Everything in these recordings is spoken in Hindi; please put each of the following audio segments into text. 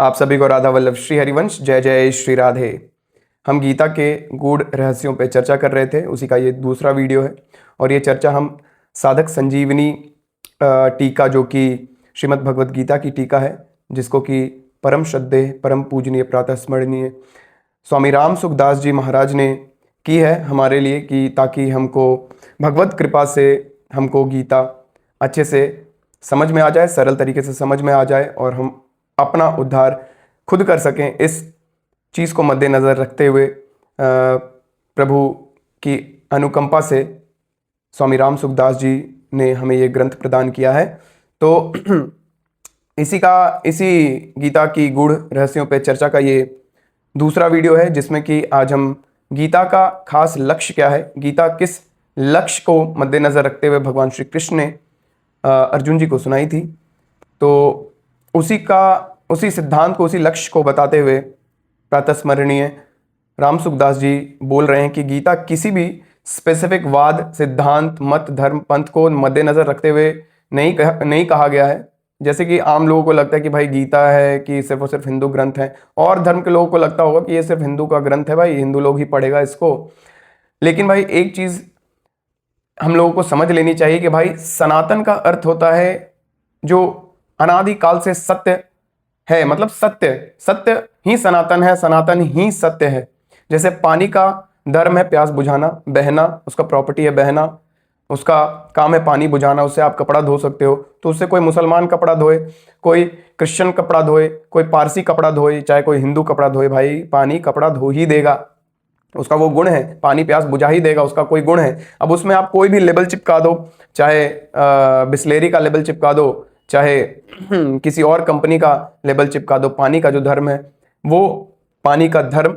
आप सभी को राधा वल्लभ श्री हरिवंश जय जय श्री राधे। हम गीता के गूढ़ रहस्यों पे चर्चा कर रहे थे, उसी का ये दूसरा वीडियो है। और ये चर्चा हम साधक संजीवनी टीका, जो कि श्रीमद् भगवद गीता की टीका है, जिसको कि परम श्रद्धेय परम पूजनीय प्रातः स्मरणीय स्वामी राम सुखदास जी महाराज ने की है हमारे लिए, कि ताकि हमको भगवत कृपा से हमको गीता अच्छे से समझ में आ जाए, सरल तरीके से समझ में आ जाए और हम अपना उद्धार खुद कर सकें। इस चीज़ को मद्देनज़र रखते हुए प्रभु की अनुकंपा से स्वामी राम सुखदास जी ने हमें ये ग्रंथ प्रदान किया है। तो इसी गीता की गूढ़ रहस्यों पे चर्चा का ये दूसरा वीडियो है, जिसमें कि आज हम गीता का खास लक्ष्य क्या है, गीता किस लक्ष्य को मद्देनज़र रखते हुए भगवान श्री कृष्ण ने अर्जुन जी को सुनाई थी, तो उसी सिद्धांत को, उसी लक्ष्य को बताते हुए प्रातस्मरणीय राम सुखदास जी बोल रहे हैं कि गीता किसी भी स्पेसिफिक वाद, सिद्धांत, मत, धर्म, पंथ को मद्देनज़र रखते हुए नहीं कहा गया है। जैसे कि आम लोगों को लगता है कि भाई गीता है कि सिर्फ और सिर्फ हिंदू ग्रंथ है, और धर्म के लोगों को लगता होगा कि ये सिर्फ हिंदू का ग्रंथ है, भाई हिंदू लोग ही पढ़ेगा इसको। लेकिन भाई एक चीज़ हम लोगों को समझ लेनी चाहिए कि भाई सनातन का अर्थ होता है जो अनादि काल से सत्य है, मतलब सत्य ही सनातन है, सनातन ही सत्य है। जैसे पानी का धर्म है प्यास बुझाना, बहना, उसका प्रॉपर्टी है बहना, उसका काम है पानी बुझाना, उससे आप कपड़ा धो सकते हो। तो उससे कोई मुसलमान कपड़ा धोए, कोई क्रिश्चियन कपड़ा धोए, कोई पारसी कपड़ा धोए, चाहे कोई हिंदू कपड़ा धोए, भाई पानी कपड़ा धो ही देगा, उसका वो गुण है, पानी प्यास बुझा ही देगा, उसका कोई गुण है। अब उसमें आप कोई भी लेबल चिपका दो, चाहे बिस्लेरी का लेबल चिपका दो, चाहे किसी और कंपनी का लेबल चिपका दो, पानी का जो धर्म है वो पानी का धर्म,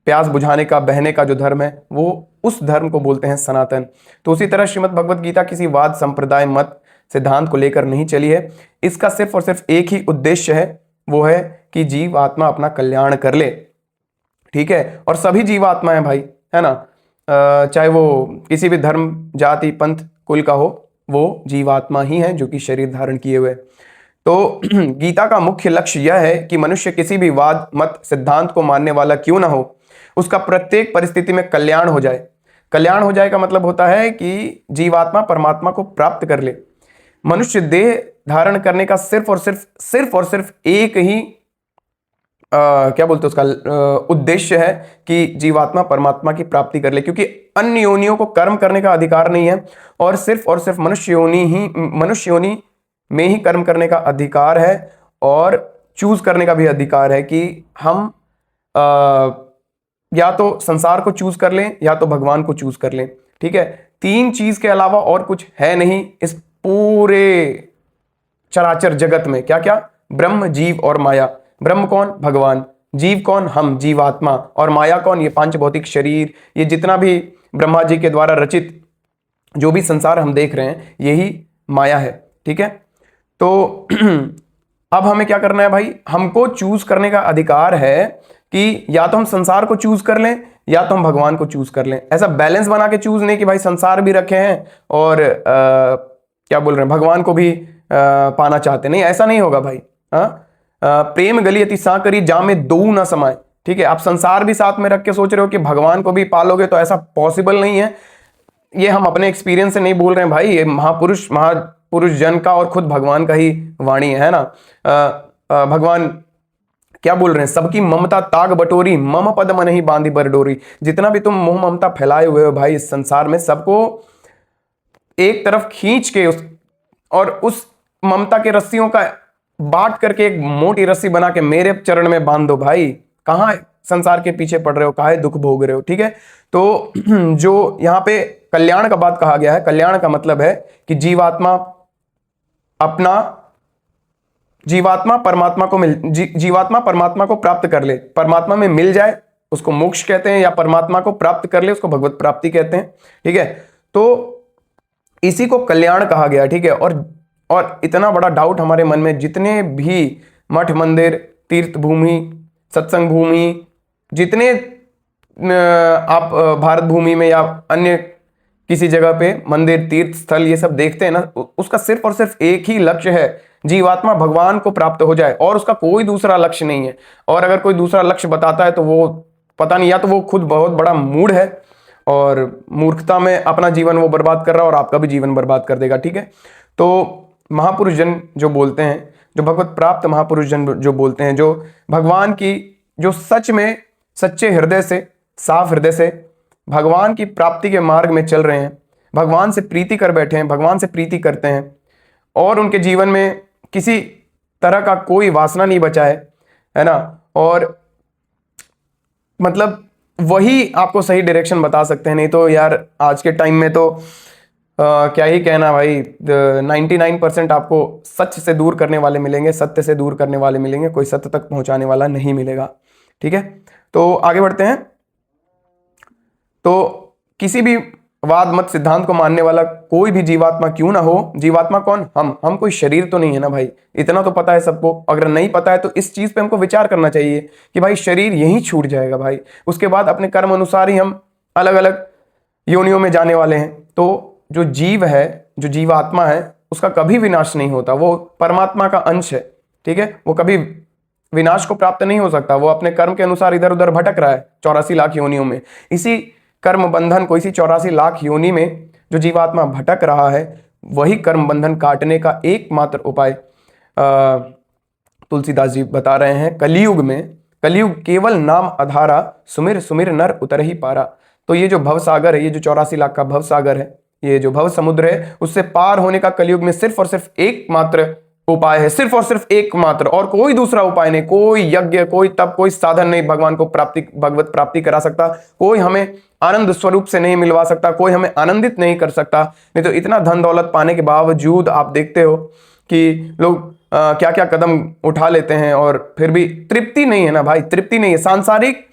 प्यास बुझाने का, बहने का जो धर्म है वो उस धर्म को बोलते हैं सनातन। तो उसी तरह श्रीमद् भगवद गीता किसी वाद, संप्रदाय, मत, सिद्धांत को लेकर नहीं चली है। इसका सिर्फ और सिर्फ एक ही उद्देश्य है, वो है कि जीव आत्मा अपना कल्याण कर ले, ठीक है। और सभी जीवात्मा है भाई, है ना, चाहे वो किसी भी धर्म, जाति, पंथ, कुल का हो, वो जीवात्मा ही है जो कि शरीर धारण किए हुए। तो गीता का मुख्य लक्ष्य यह है कि मनुष्य किसी भी वाद, मत, सिद्धांत को मानने वाला क्यों ना हो, उसका प्रत्येक परिस्थिति में कल्याण हो जाए। कल्याण हो जाए का मतलब होता है कि जीवात्मा परमात्मा को प्राप्त कर ले। मनुष्य देह धारण करने का सिर्फ और सिर्फ एक ही क्या बोलते हैं उसका उद्देश्य है कि जीवात्मा परमात्मा की प्राप्ति कर ले, क्योंकि अन्य योनियों को कर्म करने का अधिकार नहीं है, और सिर्फ मनुष्य योनि में ही कर्म करने का अधिकार है, और चूज करने का भी अधिकार है कि हम या तो संसार को चूज कर लें या तो भगवान को चूज कर लें, ठीक है। तीन चीज के अलावा और कुछ है नहीं इस पूरे चराचर जगत में। क्या क्या? ब्रह्म, जीव और माया। ब्रह्म कौन? भगवान। जीव कौन? हम जीवात्मा। और माया कौन? ये पांच भौतिक शरीर, ये जितना भी ब्रह्मा जी के द्वारा रचित जो भी संसार हम देख रहे हैं, यही माया है, ठीक है। तो अब हमें क्या करना है भाई? हमको चूज करने का अधिकार है कि या तो हम संसार को चूज कर लें या तो हम भगवान को चूज कर लें। ऐसा बैलेंस बना के चूज नहीं कि भाई संसार भी रखे हैं और क्या बोल रहे हैं, भगवान को भी पाना चाहते नहीं, ऐसा नहीं होगा भाई। प्रेम गली अति सांकरी जामे दो ना समाए, ठीक है। आप संसार भी साथ में रख के सोच रहे हो कि भगवान को भी पालोगे, तो ऐसा पॉसिबल नहीं है। ये हम अपने एक्सपीरियंस से नहीं बोल रहे हैं भाई, ये महापुरुष जन का और खुद भगवान का ही वाणी है ना। भगवान क्या बोल रहे हैं? सबकी ममता ताग बटोरी, मम पद मन ही बांधी बरडोरी। जितना भी तुम मोह ममता फैलाए हुए हो भाई इस संसार में, सबको एक तरफ खींच के उस ममता के रस्सियों का बांट करके एक मोटी रस्सी बना के मेरे चरण में बांध दो भाई। कहां संसार के पीछे पड़ रहे हो, काहे दुख भोग रहे हो, ठीक है। तो जो यहाँ पे कल्याण का बात कहा गया है, कल्याण का मतलब है कि जीवात्मा परमात्मा को प्राप्त कर ले, परमात्मा में मिल जाए, उसको मोक्ष कहते हैं, या परमात्मा को प्राप्त कर ले, उसको भगवत प्राप्ति कहते हैं, ठीक है। तो इसी को कल्याण कहा गया, ठीक है। और इतना बड़ा डाउट हमारे मन में, जितने भी मठ, मंदिर, तीर्थ भूमि, सत्संग भूमि, जितने आप भारत भूमि में या अन्य किसी जगह पे मंदिर, तीर्थ स्थल, ये सब देखते हैं ना, उसका सिर्फ और सिर्फ एक ही लक्ष्य है, जीवात्मा भगवान को प्राप्त हो जाए और उसका कोई दूसरा लक्ष्य नहीं है। और अगर कोई दूसरा लक्ष्य बताता है तो वो पता नहीं, या तो वो खुद बहुत बड़ा मूढ़ है और मूर्खता में अपना जीवन वो बर्बाद कर रहा है और आपका भी जीवन बर्बाद कर देगा। ठीक है, तो महापुरुष जन जो बोलते हैं, जो भगवत प्राप्त महापुरुष जन जो बोलते हैं, जो भगवान की, जो सच में सच्चे हृदय से, साफ हृदय से भगवान की प्राप्ति के मार्ग में चल रहे हैं, भगवान से प्रीति कर बैठे हैं, भगवान से प्रीति करते हैं और उनके जीवन में किसी तरह का कोई वासना नहीं बचा है ना, और मतलब वही आपको सही डायरेक्शन बता सकते हैं। नहीं तो यार आज के टाइम में तो क्या ही कहना भाई, 99% आपको सच से दूर करने वाले मिलेंगे, सत्य से दूर करने वाले मिलेंगे, कोई सत्य तक पहुंचाने वाला नहीं मिलेगा। ठीक है, तो आगे बढ़ते हैं। तो किसी भी वाद मत सिद्धांत को मानने वाला कोई भी जीवात्मा क्यों ना हो, जीवात्मा कौन, हम कोई शरीर तो नहीं है ना भाई, इतना तो पता है सबको। अगर नहीं पता है तो इस चीज पे हमको विचार करना चाहिए कि भाई शरीर यहीं छूट जाएगा भाई, उसके बाद अपने कर्म अनुसार ही हम अलग अलग योनियों में जाने वाले हैं। तो जो जीव है, जो जीवात्मा है, उसका कभी विनाश नहीं होता, वो परमात्मा का अंश है। ठीक है, वो कभी विनाश को प्राप्त नहीं हो सकता, वो अपने कर्म के अनुसार इधर उधर भटक रहा है 84 लाख योनियों में। इसी कर्म बंधन को, इसी 84 लाख योनि में जो जीवात्मा भटक रहा है, वही कर्म बंधन काटने का एकमात्र उपाय तुलसीदास जी बता रहे हैं। कलयुग में, कलयुग केवल नाम आधारा, सुमिर सुमिर नर उतर ही पारा। तो ये जो भव सागर है, ये जो 84 लाख का भव सागर है, ये जो भव समुद्र है, उससे पार होने का कलयुग में सिर्फ और सिर्फ एकमात्र उपाय है, सिर्फ और सिर्फ एकमात्र, और कोई दूसरा उपाय नहीं। कोई यज्ञ, कोई तप, कोई साधन नहीं भगवान को प्राप्ति, भगवत प्राप्ति करा सकता। कोई हमें आनंद स्वरूप से नहीं मिलवा सकता, कोई हमें आनंदित नहीं कर सकता। नहीं तो इतना धन दौलत पाने के बावजूद आप देखते हो कि लोग क्या क्या कदम उठा लेते हैं और फिर भी तृप्ति नहीं है ना भाई, तृप्ति नहीं है। सांसारिक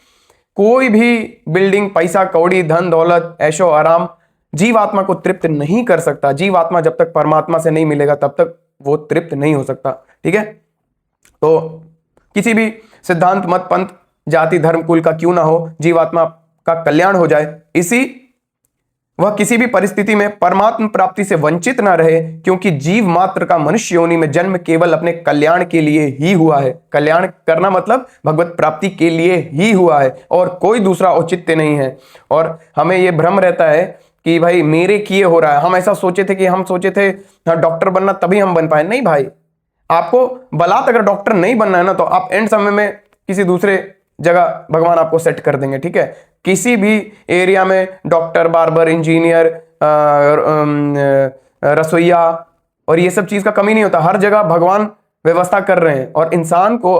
कोई भी बिल्डिंग, पैसा कौड़ी, धन दौलत, ऐशो आराम जीवात्मा को तृप्त नहीं कर सकता। जीवात्मा जब तक परमात्मा से नहीं मिलेगा तब तक वो तृप्त नहीं हो सकता। ठीक है, तो किसी भी सिद्धांत, मत, पंथ, जाति, धर्म, कुल का क्यों ना हो, जीवात्मा का कल्याण हो जाए, इसी वह किसी भी परिस्थिति में परमात्मा प्राप्ति से वंचित ना रहे, क्योंकि जीव मात्र का मनुष्य योनि में जन्म केवल अपने कल्याण के लिए ही हुआ है। कल्याण करना मतलब भगवत प्राप्ति के लिए ही हुआ है और कोई दूसरा औचित्य नहीं है। और हमें यह भ्रम रहता है कि भाई मेरे किए हो रहा है। हम ऐसा सोचे थे कि हम सोचे थे डॉक्टर बनना तभी हम बन पाए। नहीं भाई, आपको बलात् अगर डॉक्टर नहीं बनना है ना, तो आप एंड समय में किसी दूसरे जगह भगवान आपको सेट कर देंगे। ठीक है, किसी भी एरिया में डॉक्टर, बार्बर, इंजीनियर, रसोईया और ये सब चीज का कमी नहीं होता। हर जगह भगवान व्यवस्था कर रहे हैं और इंसान को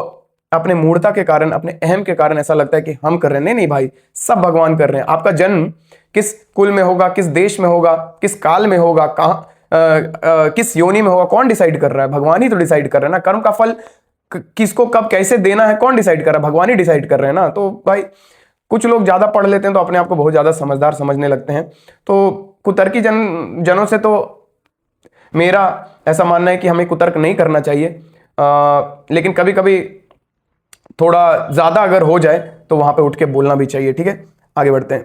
अपने मूर्खता के कारण, अपने अहम के कारण ऐसा लगता है कि हम कर रहे हैं। नहीं नहीं भाई, सब भगवान कर रहे हैं। आपका जन्म किस कुल में होगा, किस देश में होगा, किस काल में होगा, कहाँ किस योनि में होगा, कौन डिसाइड कर रहा है? भगवान ही तो डिसाइड कर रहे हैं ना। कर्म का फल किसको कब कैसे देना है कौन डिसाइड कर रहा है? भगवान ही डिसाइड कर रहे हैं ना। तो भाई कुछ लोग ज्यादा पढ़ लेते हैं तो अपने आप को बहुत ज्यादा समझदार समझने लगते हैं। तो कुतर्की जनों से तो मेरा ऐसा मानना है कि हमें कुतर्क नहीं करना चाहिए, लेकिन कभी कभी थोड़ा ज्यादा अगर हो जाए तो वहां पे उठ के बोलना भी चाहिए। ठीक है, आगे बढ़ते हैं।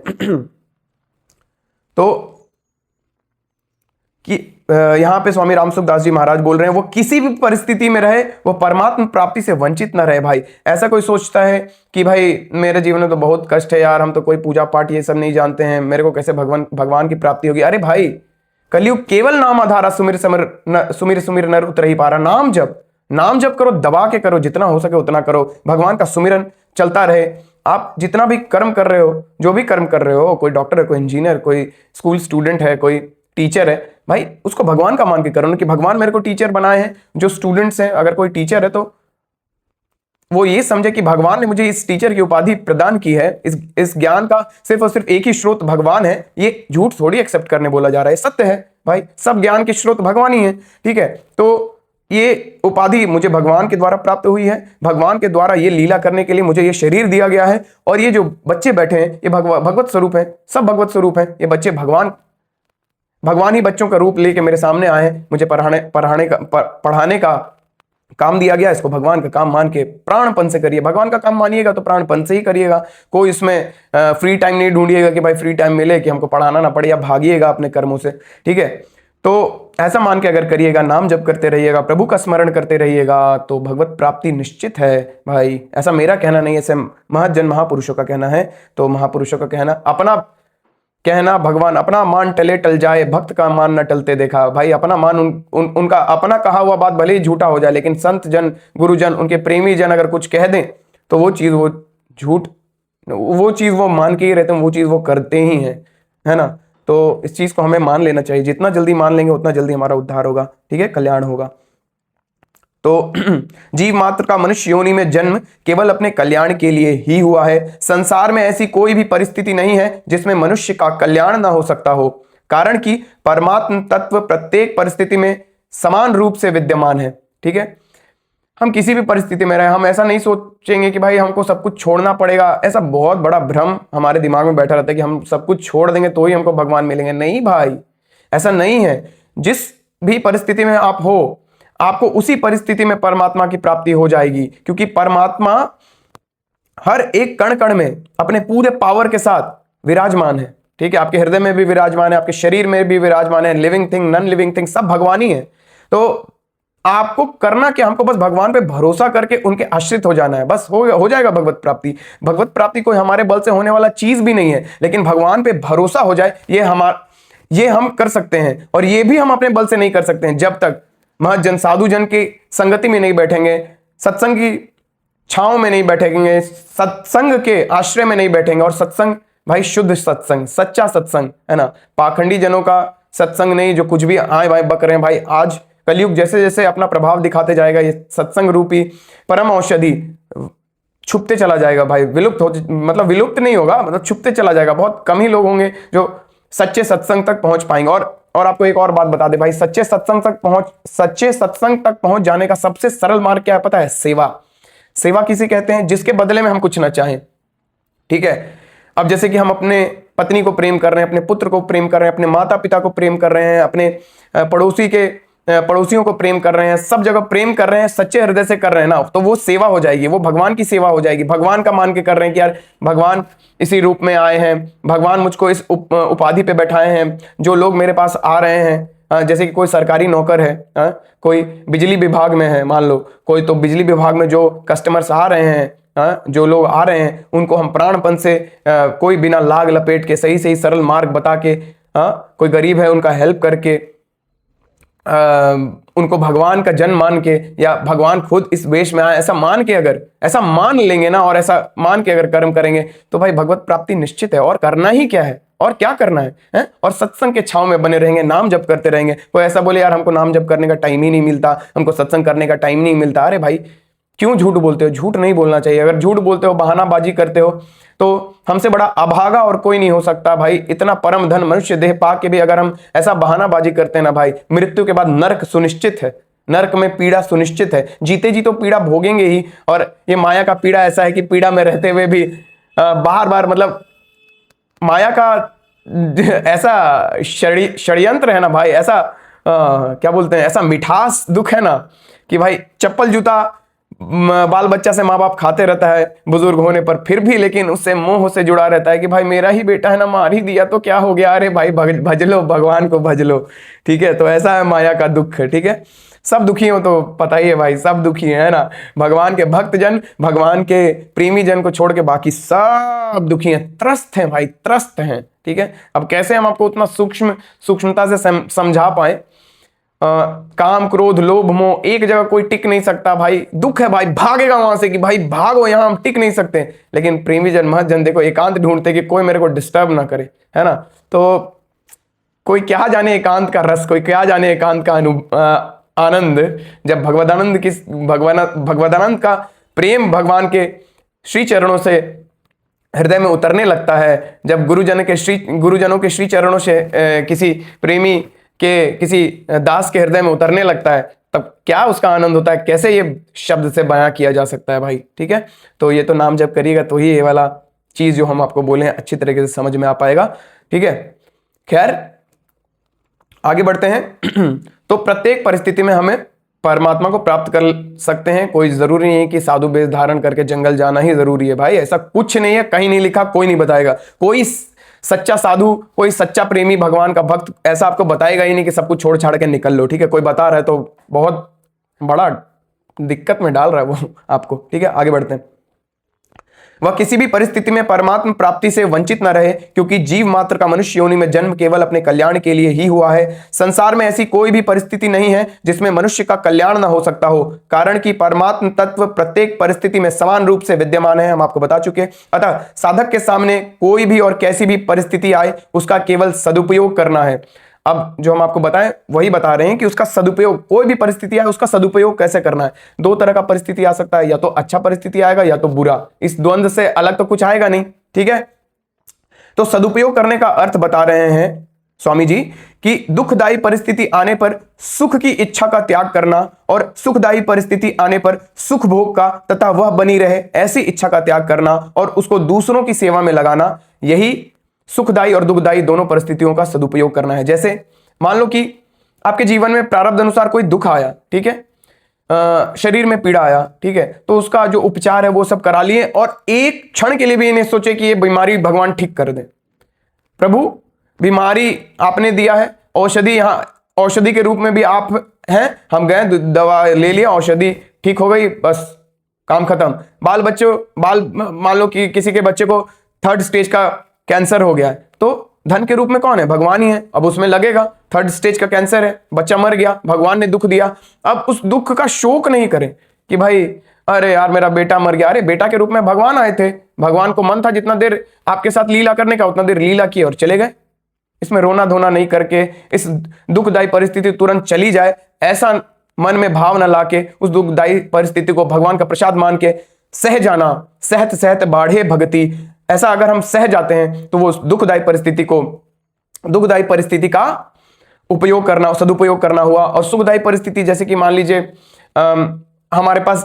तो कि यहां पे स्वामी रामसुखदास जी महाराज बोल रहे हैं, वो किसी भी परिस्थिति में रहे, वो परमात्मा प्राप्ति से वंचित ना रहे। भाई ऐसा कोई सोचता है कि भाई मेरे जीवन में तो बहुत कष्ट है यार, हम तो कोई पूजा पाठ ये सब नहीं जानते हैं, मेरे को कैसे भगवान की प्राप्ति होगी? अरे भाई, कलयुग केवल नाम आधारा, सुमिर सुमिर नर उतर ही पारा। नाम जप करो, दबा के करो, जितना हो सके उतना करो। भगवान का सुमिरन चलता रहे। आप जितना भी कर्म कर रहे हो, जो भी कर्म कर रहे हो, कोई डॉक्टर है, कोई इंजीनियर, कोई स्कूल स्टूडेंट है, कोई टीचर है, भाई उसको भगवान का मान के करो ना कि भगवान मेरे को टीचर बनाए हैं। जो स्टूडेंट्स हैं, अगर कोई टीचर है तो वो ये समझे कि भगवान ने मुझे इस टीचर की उपाधि प्रदान की है, इस ज्ञान का सिर्फ और सिर्फ एक ही स्रोत भगवान है। ये झूठ थोड़ी एक्सेप्ट करने बोला जा रहा है, सत्य है भाई, सब ज्ञान के स्रोत भगवान ही है। ठीक है, तो ये उपाधि मुझे भगवान के द्वारा प्राप्त हुई है, भगवान के द्वारा ये लीला करने के लिए मुझे ये शरीर दिया गया है। और ये जो बच्चे बैठे हैं ये भगवत स्वरूप है, सब भगवत स्वरूप है। ये बच्चे भगवान ही बच्चों का रूप लेके मेरे सामने आए हैं। मुझे पढ़ाने का काम दिया गया, इसको भगवान का काम मान के प्राणपन से करिए। भगवान का काम मानिएगा तो प्राणपन से ही करिएगा। कोई इसमें फ्री टाइम नहीं ढूंढिएगा कि भाई फ्री टाइम मिले कि हमको पढ़ाना ना पड़े, या भागिएगा अपने कर्मों से। ठीक है, तो ऐसा मान के अगर करिएगा, नाम जप करते रहिएगा, प्रभु का स्मरण करते रहिएगा, तो भगवत प्राप्ति निश्चित है भाई। ऐसा मेरा कहना नहीं है, ऐसे महज्जन महापुरुषों का कहना है। तो महापुरुषों का कहना, अपना कहना भगवान अपना मान टले टल जाए, भक्त का मान न टलते देखा। भाई अपना मान उनका अपना कहा हुआ बात भले ही झूठा हो जाए, लेकिन संत जन, गुरुजन, उनके प्रेमी जन अगर कुछ कह दें तो वो चीज़ वो झूठ, वो चीज़ वो मान के ही रहते हैं, वो चीज़ वो करते ही हैं, है ना। तो इस चीज़ को हमें मान लेना चाहिए, जितना जल्दी मान लेंगे उतना जल्दी हमारा उद्धार होगा, ठीक है, कल्याण होगा। तो जीव मात्र का मनुष्य योनि में जन्म केवल अपने कल्याण के लिए ही हुआ है। संसार में ऐसी कोई भी परिस्थिति नहीं है जिसमें मनुष्य का कल्याण ना हो सकता हो, कारण कि परमात्म तत्व प्रत्येक परिस्थिति में समान रूप से विद्यमान है, ठीक है। हम किसी भी परिस्थिति में रहे, हम ऐसा नहीं सोचेंगे कि भाई हमको सब कुछ छोड़ना पड़ेगा। ऐसा बहुत बड़ा भ्रम हमारे दिमाग में बैठा रहता है कि हम सब कुछ छोड़ देंगे तो ही हमको भगवान मिलेंगे। नहीं भाई, ऐसा नहीं है। जिस भी परिस्थिति में आप हो, आपको उसी परिस्थिति में परमात्मा की प्राप्ति हो जाएगी, क्योंकि परमात्मा हर एक कण कण में अपने पूरे पावर के साथ विराजमान है, ठीक है। आपके हृदय में भी विराजमान है, आपके शरीर में भी विराजमान है, living thing, non living thing, सब भगवान ही है। तो आपको करना क्या, हमको बस भगवान पे भरोसा करके उनके आश्रित हो जाना है, बस हो जाएगा भगवत प्राप्ति। भगवत प्राप्ति कोई हमारे बल से होने वाला चीज भी नहीं है, लेकिन भगवान पे भरोसा हो जाए, ये हम कर सकते हैं। और ये भी हम अपने बल से नहीं कर सकते हैं जब तक महजन साधु जन की संगति में नहीं बैठेंगे, सत्संग की छांव में नहीं बैठेंगे, सत्संग के आश्रय में नहीं बैठेंगे। और सत्संग भाई शुद्ध सत्संग, सच्चा सत्संग, है ना। पाखंडी जनों का सत्संग नहीं, जो कुछ भी आए भाई बक रहे हैं। भाई आज कलयुग जैसे जैसे अपना प्रभाव दिखाते जाएगा, ये सत्संग रूपी परम औषधि छुपते चला जाएगा भाई, मतलब विलुप्त नहीं होगा, मतलब छुपते चला जाएगा। बहुत कम ही लोग होंगे जो सच्चे सत्संग तक पहुंच पाएंगे। और आपको एक और बात बता दे भाई, सच्चे सत्संग तक पहुंच जाने का सबसे सरल मार्ग क्या है पता है? सेवा किसे कहते हैं? जिसके बदले में हम कुछ ना चाहें, ठीक है। अब जैसे कि हम अपने पत्नी को प्रेम कर रहे हैं, अपने पुत्र को प्रेम कर रहे हैं, अपने माता पिता को प्रेम कर रहे हैं, अपने पड़ोसियों को प्रेम कर रहे हैं, सब जगह प्रेम कर रहे हैं, सच्चे हृदय से कर रहे हैं ना, तो वो सेवा हो जाएगी, वो भगवान की सेवा हो जाएगी। भगवान का मान के कर रहे हैं कि यार भगवान इसी रूप में आए हैं, भगवान मुझको इस उपाधि पे बैठाए हैं। जो लोग मेरे पास आ रहे हैं, जैसे कि कोई सरकारी नौकर है, कोई बिजली विभाग में है, मान लो कोई, तो बिजली विभाग में जो कस्टमर्स आ रहे हैं, जो लोग आ रहे हैं, उनको हम प्राणपन से कोई बिना लाग लपेट के सही सरल मार्ग बता के, कोई गरीब है उनका हेल्प करके, उनको भगवान का जन्म मान के, या भगवान खुद इस वेश में आए, ऐसा मान लेंगे ना, और ऐसा मान के अगर कर्म करेंगे तो भाई भगवत प्राप्ति निश्चित है। और करना ही क्या है, और क्या करना है? और सत्संग के छाव में बने रहेंगे, नाम जप करते रहेंगे। कोई ऐसा बोले यार हमको नाम जप करने का टाइम ही नहीं मिलता, हमको सत्संग करने का टाइम नहीं मिलता। अरे भाई क्यों झूठ बोलते हो? झूठ नहीं बोलना चाहिए। अगर झूठ बोलते हो, बहानाबाजी करते हो, तो हमसे बड़ा अभागा और कोई नहीं हो सकता भाई। इतना परम धन मनुष्य देह पा के भी अगर हम ऐसा बहानाबाजी करते हैं ना भाई, मृत्यु के बाद नरक सुनिश्चित है, नरक में पीड़ा सुनिश्चित है। जीते जी तो पीड़ा भोगेंगे ही। और ये माया का पीड़ा ऐसा है कि पीड़ा में रहते हुए भी बार मतलब माया का ऐसा षड्यंत्र है ना भाई, ऐसा क्या बोलते हैं, ऐसा मिठास दुख है ना कि भाई चप्पल जूता बाल बच्चा से माँ बाप खाते रहता है बुजुर्ग होने पर, फिर भी लेकिन उससे मोह से जुड़ा रहता है कि भाई मेरा ही बेटा है ना, मार ही दिया तो क्या हो गया। अरे भाई भज लो, भगवान को भज लो, ठीक है। तो ऐसा है माया का दुख, ठीक है। सब दुखी हो तो पता ही है भाई, सब दुखी है ना। भगवान के भक्त जन, भगवान के प्रेमी जन को छोड़ के बाकी सब दुखी हैं, त्रस्त हैं भाई, त्रस्त हैं, ठीक है। अब कैसे हम आपको उतना सूक्ष्मता से समझा पाए। काम क्रोध लोभ मोह एक जगह कोई टिक नहीं सकता भाई, दुख है भाई, भागेगा वहां से कि भाई भागो, यहां हम टिक नहीं सकते। लेकिन प्रेमी जन, महजन देखो एकांत ढूंढते कि कोई मेरे को डिस्टर्ब ना करे, है ना। तो कोई क्या जाने एकांत का रस, कोई क्या जाने एकांत का आनंद। जब भगवदानंद का प्रेम भगवान के श्री चरणों से हृदय में उतरने लगता है, जब गुरुजनों के श्री चरणों से किसी प्रेमी के किसी दास के हृदय में उतरने लगता है, तब क्या उसका आनंद होता है, कैसे ये शब्द से बयां किया जा सकता है भाई, ठीक है। तो ये तो नाम जप करिएगा तो ही ये वाला चीज जो हम आपको बोले हैं अच्छी तरीके से समझ में आ पाएगा, ठीक है। खैर आगे बढ़ते हैं। तो प्रत्येक परिस्थिति में हमें परमात्मा को प्राप्त कर सकते हैं। कोई जरूरी नहीं है कि साधु वेश धारण करके जंगल जाना ही जरूरी है भाई, ऐसा कुछ नहीं है, कहीं नहीं लिखा, कोई नहीं बताएगा। कोई सच्चा साधु, कोई सच्चा प्रेमी, भगवान का भक्त ऐसा आपको बताएगा ही नहीं कि सब कुछ छोड़ छाड़ के निकल लो, ठीक है। कोई बता रहा है तो बहुत बड़ा दिक्कत में डाल रहा है वो आपको, ठीक है। आगे बढ़ते हैं। वह किसी भी परिस्थिति में परमात्मा प्राप्ति से वंचित न रहे, क्योंकि जीव मात्र का मनुष्य योनि में जन्म केवल अपने कल्याण के लिए ही हुआ है। संसार में ऐसी कोई भी परिस्थिति नहीं है जिसमें मनुष्य का कल्याण न हो सकता हो, कारण कि परमात्म तत्व प्रत्येक परिस्थिति में समान रूप से विद्यमान है, हम आपको बता चुके। अतः साधक के सामने कोई भी और कैसी भी परिस्थिति आए, उसका केवल सदुपयोग करना है। अब जो हम आपको बताएं वही बता रहे हैं कि उसका सदुपयोग, कोई भी परिस्थिति है उसका सदुपयोग कैसे करना है। दो तरह का परिस्थिति आ सकता है, या तो अच्छा परिस्थिति आएगा या तो बुरा, इस द्वंद्व से अलग तो कुछ आएगा नहीं, ठीक है। तो सदुपयोग करने का अर्थ बता रहे हैं स्वामी जी कि दुखदायी परिस्थिति आने पर सुख की इच्छा का त्याग करना और सुखदायी परिस्थिति आने पर सुख भोग का तथा वह बनी रहे ऐसी इच्छा का त्याग करना और उसको दूसरों की सेवा में लगाना, यही सुखदायी और दुखदायी दोनों परिस्थितियों का सदुपयोग करना है। जैसे मान लो कि आपके जीवन में प्रारब्ध अनुसार कोई दुख आया, ठीक है, शरीर में पीड़ा आया, ठीक है, तो उसका जो उपचार है वो सब करा लिए और एक क्षण के लिए भी इन्हें सोचे कि ये बीमारी भगवान ठीक कर दे। प्रभु बीमारी आपने दिया है, औषधि यहाँ औषधि के रूप में भी आप हैं, हम गए दवा ले लिया, औषधि ठीक हो गई, बस काम खत्म। मान लो कि किसी के बच्चे को 3rd स्टेज का कैंसर हो गया है, तो धन के रूप में कौन है? भगवान ही है। अब उसमें लगेगा 3rd स्टेज का कैंसर है, बच्चा मर गया, भगवान ने दुख दिया। अब उस दुख का शोक नहीं करें कि भाई अरे यार मेरा बेटा मर गया। अरे बेटा के रूप में भगवान आए थे, भगवान को मन था जितना देर आपके साथ लीला करने का उतना देर लीला की और चले गए। इसमें रोना धोना नहीं करके इस दुखदायी परिस्थिति तुरंत चली जाए ऐसा मन में भाव न लाके उस दुखदायी परिस्थिति को भगवान का प्रसाद मान के सह जाना, सहत सहत बाढ़े भगति, ऐसा अगर हम सह जाते हैं तो वो दुखदायी परिस्थिति का उपयोग करना, सदुपयोग करना हुआ। और सुखदायी परिस्थिति जैसे कि मान लीजिए हमारे पास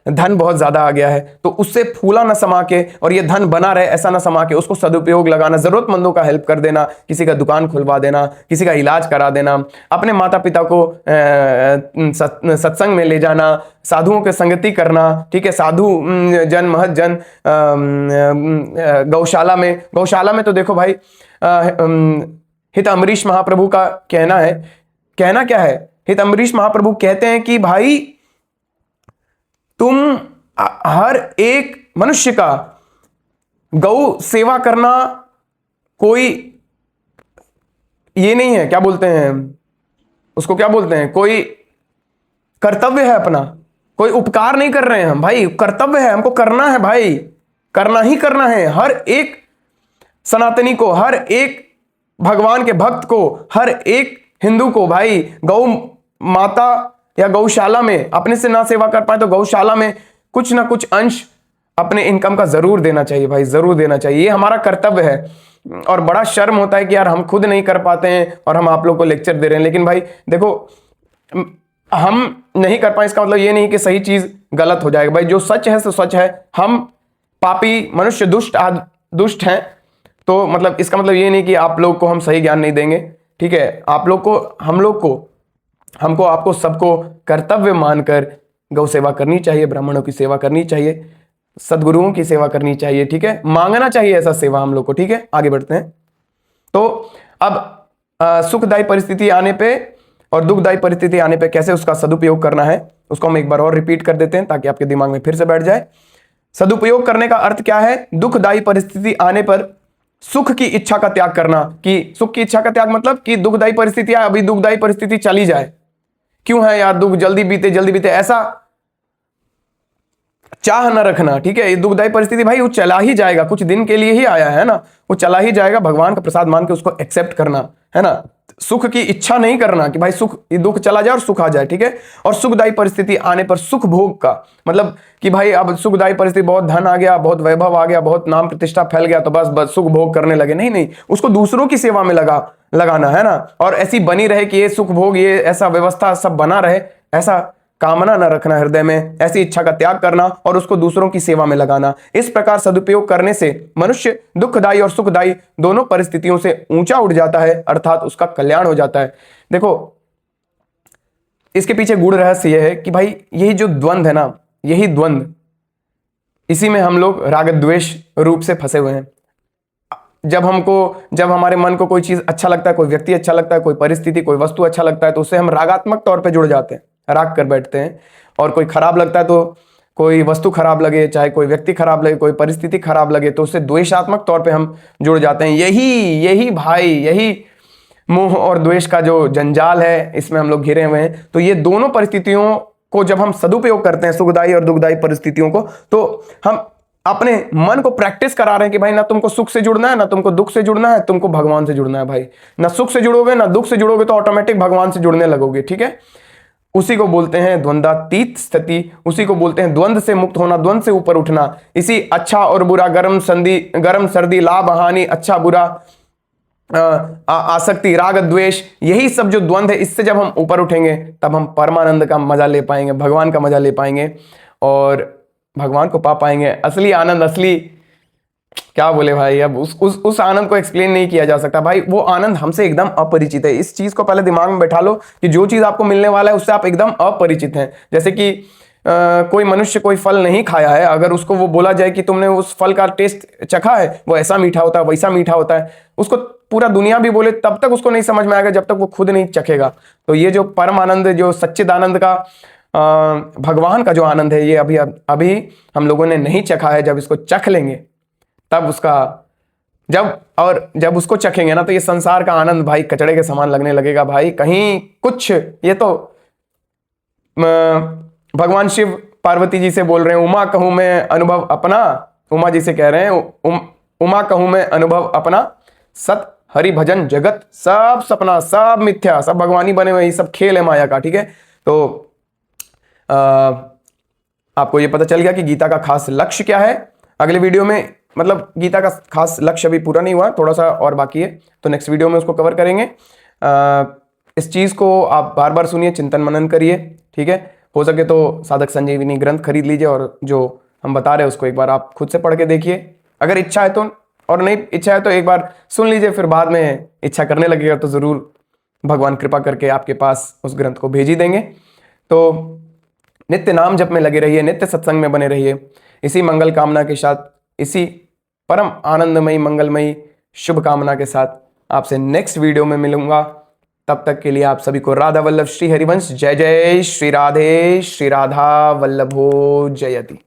धन बहुत ज्यादा आ गया है, तो उससे फूला ना समा के और ये धन बना रहे ऐसा ना समा के उसको सदुपयोग लगाना, जरूरतमंदों का हेल्प कर देना, किसी का दुकान खुलवा देना, किसी का इलाज करा देना, अपने माता पिता को सत्संग में ले जाना, साधुओं के संगति करना, ठीक है, साधु जन महत जन, गौशाला में तो देखो भाई हित अम्बरीश महाप्रभु का कहना क्या है? हित अम्बरीश महाप्रभु कहते हैं कि भाई तुम हर एक मनुष्य का गौ सेवा करना कोई ये नहीं है, क्या बोलते हैं उसको, क्या बोलते हैं, कोई कर्तव्य है अपना, कोई उपकार नहीं कर रहे हैं हम भाई, कर्तव्य है, हमको करना है भाई, करना ही करना है। हर एक सनातनी को, हर एक भगवान के भक्त को, हर एक हिंदू को भाई गौ माता या गौशाला में अपने से ना सेवा कर पाए तो गौशाला में कुछ ना कुछ अंश अपने इनकम का जरूर देना चाहिए भाई, जरूर देना चाहिए, ये हमारा कर्तव्य है। और बड़ा शर्म होता है कि यार हम खुद नहीं कर पाते हैं और हम आप लोग को लेक्चर दे रहे हैं। लेकिन भाई देखो, हम नहीं कर पाए इसका मतलब ये नहीं कि सही चीज गलत हो जाएगा भाई, जो सच है सो सच है। हम पापी मनुष्य दुष्ट हैं, तो मतलब इसका मतलब ये नहीं कि आप लोग को हम सही ज्ञान नहीं देंगे, ठीक है। आप लोग को हमको आपको सबको कर्तव्य मानकर गौ सेवा करनी चाहिए, ब्राह्मणों की सेवा करनी चाहिए, सदगुरुओं की सेवा करनी चाहिए, ठीक है, मांगना चाहिए ऐसा सेवा हम लोग को, ठीक है। आगे बढ़ते हैं। तो अब सुखदायी परिस्थिति आने पे और दुखदायी परिस्थिति आने पे कैसे उसका सदुपयोग करना है उसको हम एक बार और रिपीट कर देते हैं ताकि आपके दिमाग में फिर से बैठ जाए। सदुपयोग करने का अर्थ क्या है? दुखदायी परिस्थिति आने पर सुख की इच्छा का त्याग करना। कि सुख की इच्छा का त्याग मतलब कि दुखदायी परिस्थिति है, अभी दुखदायी परिस्थिति चली जाए, क्यों है यार दुख, जल्दी बीते, ऐसा चाह न रखना, ठीक है। ये दुखदायी परिस्थिति भाई वो चला ही जाएगा, कुछ दिन के लिए ही आया है ना, वो चला ही जाएगा, भगवान का प्रसाद मान के उसको एक्सेप्ट करना है ना। सुख की इच्छा नहीं करना कि भाई सुख, ये दुख चला जाए और सुख आ जाए, ठीक है। और सुखदायी परिस्थिति आने पर सुख भोग का मतलब कि भाई अब सुखदायी परिस्थिति, बहुत धन आ गया, बहुत वैभव आ गया, बहुत नाम प्रतिष्ठा फैल गया, तो बस सुख भोग करने लगे, नहीं, उसको दूसरों की सेवा में लगाना है ना। और ऐसी बनी रहे कि ये सुख भोग, ये ऐसा व्यवस्था सब बना रहे, ऐसा कामना न रखना हृदय में, ऐसी इच्छा का त्याग करना और उसको दूसरों की सेवा में लगाना। इस प्रकार सदुपयोग करने से मनुष्य दुखदायी और सुखदायी दोनों परिस्थितियों से ऊंचा उठ जाता है, अर्थात उसका कल्याण हो जाता है। देखो इसके पीछे गूढ़ रहस्य यह है कि भाई यही जो द्वंद्व है ना, यही द्वंद्व, इसी में हम लोग राग द्वेष रूप से फंसे हुए हैं। जब हमारे मन को कोई चीज अच्छा लगता है, कोई व्यक्ति अच्छा लगता है, कोई परिस्थिति, कोई वस्तु अच्छा लगता है, तो उससे हम रागात्मक तौर पे जुड़ जाते हैं, राग कर बैठते हैं। और कोई खराब लगता है, तो कोई वस्तु खराब लगे, चाहे कोई व्यक्ति खराब लगे, कोई परिस्थिति खराब लगे, तो उससे द्वेषात्मक तौर पे हम जुड़ जाते हैं। यही भाई, यही मोह और द्वेष का जो जंजाल है, इसमें हम लोग घिरे हुए हैं। तो ये दोनों परिस्थितियों को जब हम सदुपयोग करते हैं, सुखदायी और दुखदायी परिस्थितियों को, तो हम अपने मन को प्रैक्टिस करा रहे हैं कि भाई ना तुमको सुख से जुड़ना है, ना तुमको दुख से जुड़ना है, तुमको भगवान से जुड़ना है भाई। ना सुख से जुड़ोगे ना दुख से जुड़ोगे तो ऑटोमेटिक भगवान से जुड़ने लगोगे, ठीक है। उसी को बोलते हैं द्वंद्वातीत स्थिति, उसी को बोलते हैं द्वंद्व से मुक्त होना, द्वंद्व से ऊपर उठना। इसी अच्छा और बुरा, गर्म सर्दी, लाभ हानि, अच्छा बुरा, आसक्ति, राग द्वेष, यही सब जो द्वंद्व है, इससे जब हम ऊपर उठेंगे तब हम परमानंद का मजा ले पाएंगे, भगवान का मजा ले पाएंगे और भगवान को पा पाएंगे। असली आनंद, असली क्या बोले भाई, अब उस आनंद को एक्सप्लेन नहीं किया जा सकता भाई। वो आनंद हमसे एकदम अपरिचित है। इस चीज को पहले दिमाग में बैठा लो कि जो चीज आपको मिलने वाला है उससे आप एकदम अपरिचित हैं। जैसे कि कोई मनुष्य कोई फल नहीं खाया है, अगर उसको वो बोला जाए कि तुमने उस फल का टेस्ट चखा है, वो ऐसा मीठा होता है, वैसा मीठा होता है, उसको पूरा दुनिया भी बोले तब तक उसको नहीं समझ में आएगा जब तक वो खुद नहीं चखेगा। तो ये जो परम आनंद, जो सच्चिदानंद का, भगवान का जो आनंद है, ये अभी हम लोगों ने नहीं चखा है। जब इसको चख लेंगे तब उसका, जब उसको चखेंगे ना, तो ये संसार का आनंद भाई कचड़े के समान लगने लगेगा भाई। कहीं कुछ, ये तो भगवान शिव पार्वती जी से बोल रहे हैं, उमा कहूं मैं अनुभव अपना, उमा जी से कह रहे हैं, उमा कहूं मैं अनुभव अपना, सत हरि भजन जगत सब सपना, सब मिथ्या, सब भगवानी बने हुए, सब खेल है माया का, ठीक है। तो आपको ये पता चल गया कि गीता का खास लक्ष्य क्या है। अगले वीडियो में, मतलब गीता का खास लक्ष्य अभी पूरा नहीं हुआ, थोड़ा सा और बाकी है, तो नेक्स्ट वीडियो में उसको कवर करेंगे। इस चीज़ को आप बार बार सुनिए, चिंतन मनन करिए, ठीक है। हो सके तो साधक संजीवनी ग्रंथ खरीद लीजिए और जो हम बता रहे हैं उसको एक बार आप खुद से पढ़ के देखिए, अगर इच्छा है तो, और नहीं इच्छा है तो एक बार सुन लीजिए, फिर बाद में इच्छा करने लगेगा तो ज़रूर भगवान कृपा करके आपके पास उस ग्रंथ को भेज ही देंगे। तो नित्य नाम जप में लगे रहिए, नित्य सत्संग में बने रहिए। इसी मंगल कामना के साथ, इसी परम आनंदमयी मंगलमयी शुभ कामना के साथ आपसे नेक्स्ट वीडियो में मिलूंगा। तब तक के लिए आप सभी को राधा वल्लभ श्री हरिवंश। जय जय श्री राधे, श्री राधा वल्लभो जयति।